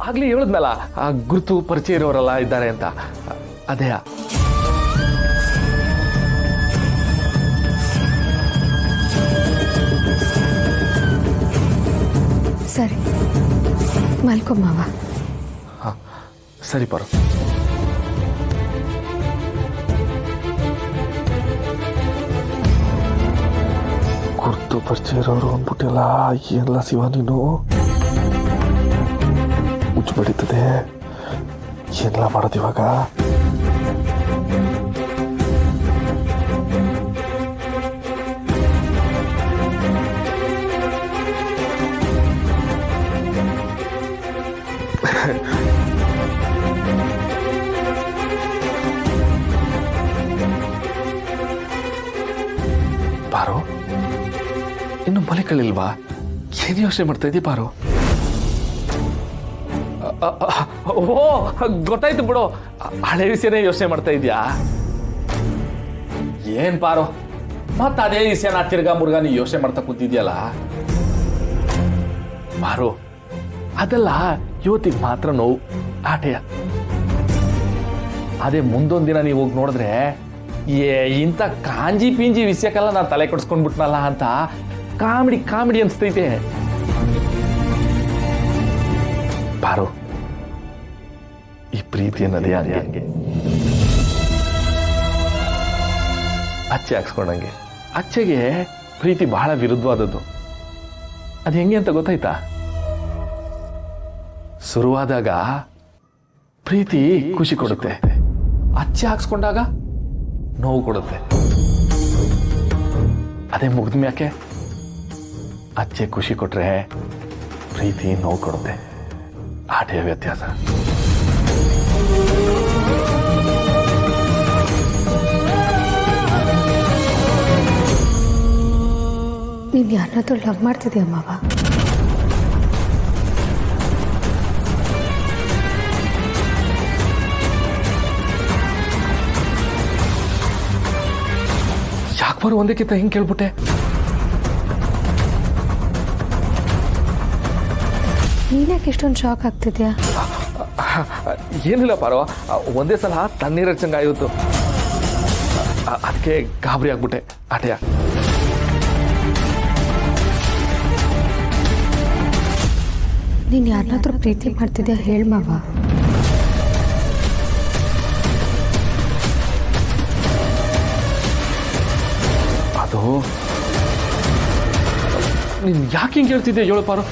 ಆಗ್ಲೇ ಹೇಳಿದ್ನಲ್ಲ ಗುರುತು ಪರಿಚಯ ಇರೋರೆಲ್ಲ ಇದ್ದಾರೆ ಅಂತ. ಅದೇ ಸರಿ ಮಲ್ಕೊಮ್ಮವ. ಸರಿ ಪಾರು. ಗುರುತು ಪರಿಚಯ ಇರೋರು ಅಂದ್ಬಿಟ್ಟಿಲ್ಲ. ಏನಿಲ್ಲ ಶಿವ ನೀನು ಮುಚ್ಚು ಬಡಿತದೆ. ಏನೆಲ್ಲ ಮಾಡೋದು ಇವಾಗ? ಪಾರು, ಇನ್ನು ಮನೆ ಕಳಿಲ್ವಾ? ಏನು ಯೋಚನೆ ಮಾಡ್ತಾ ಇದ್ದೀ ಪಾರು? ಓ ಗೊತ್ತಾಯ್ತು ಬಿಡು, ಹಳೆ ವಿಷಯನೇ ಯೋಚನೆ ಮಾಡ್ತಾ ಇದೀಯಾ? ಏನ್ ಪಾರು, ಮತ್ತ ಅದೇ ವಿಷಯನ ತಿರ್ಗಾ ಮುರ್ಗಾ ನೀ ಯೋಚನೆ ಮಾಡ್ತಾ ಕೂತಿದ್ಯಲ್ಲ ಪಾರು. ಅದೆಲ್ಲ ಇವತ್ತಿಗೆ ಮಾತ್ರ ನೋವು, ಆಟೆಯ. ಅದೇ ಮುಂದೊಂದಿನ ನೀವು ಹೋಗಿ ನೋಡಿದ್ರೆ ಇಂಥ ಕಾಂಜಿ ಪಿಂಜಿ ವಿಷಯಕ್ಕೆಲ್ಲ ನಾನು ತಲೆ ಕೊಡ್ಸ್ಕೊಂಡ್ಬಿಟ್ನಲ್ಲ ಅಂತ ಕಾಮಿಡಿ ಕಾಮಿಡಿ ಅನ್ಸ್ತೈತೆ ಪಾರು. ಈ ಪ್ರೀತಿ ಅನ್ನೋದೇ ಹಂಗೆ ಅಚ್ಚೆ ಹಾಕ್ಸ್ಕೊಂಡಂಗೆ. ಅಚ್ಚೆಗೆ ಪ್ರೀತಿ ಬಹಳ ವಿರುದ್ಧವಾದದ್ದು. ಅದು ಹೆಂಗೆ ಅಂತ ಗೊತ್ತಾಯ್ತಾ? ಶುರುವಾದಾಗ ಪ್ರೀತಿ ಖುಷಿ ಕೊಡುತ್ತೆ, ಅಚ್ಚೆ ಹಾಕ್ಸ್ಕೊಂಡಾಗ ನೋವು ಕೊಡುತ್ತೆ. ಅದೇ ಮುಗ್ದ ಮ್ಯಾಕೆ ಅಚ್ಚೆ ಖುಷಿ ಕೊಟ್ರೆ ಪ್ರೀತಿ ನೋವು ಕೊಡುತ್ತೆ. ಆಟೆಯ ವ್ಯತ್ಯಾಸ. ನೀನು ಯಾರನ್ನಾದ್ರೂ ಲವ್ ಮಾಡ್ತಿದ್ದೀಯ ಮಾವ? ಯಾಕೆ ಬರೋ ಒಂದಕ್ಕಿಂತ ಹಿಂಗೆ ಕೇಳ್ಬಿಟ್ಟೆ? ನೀನ್ಯಾಕೆ ಇಷ್ಟೊಂದು ಶಾಕ್ ಆಗ್ತಿದ್ಯಾ? ಏನಿಲ್ಲ ಪಾರೋ, ಒಂದೇ ಸಲ ತಣ್ಣೀರ ಚಂಗಾಯಿತು, ಅದಕ್ಕೆ ಗಾಬರಿ ಆಗ್ಬಿಟ್ಟೆ. ಆಟೆಯ ನೀನು ಯಾರನ್ನಾದ್ರೂ ಪ್ರೀತಿ ಮಾಡ್ತಿದ್ಯಾ ಹೇಳ ಮಾವ. ಅದು ನೀನು ಯಾಕೆ ಹಿಂಗೆ ಹೇಳ್ತಿದ್ದೆ ಹೇಳು ಪಾರು?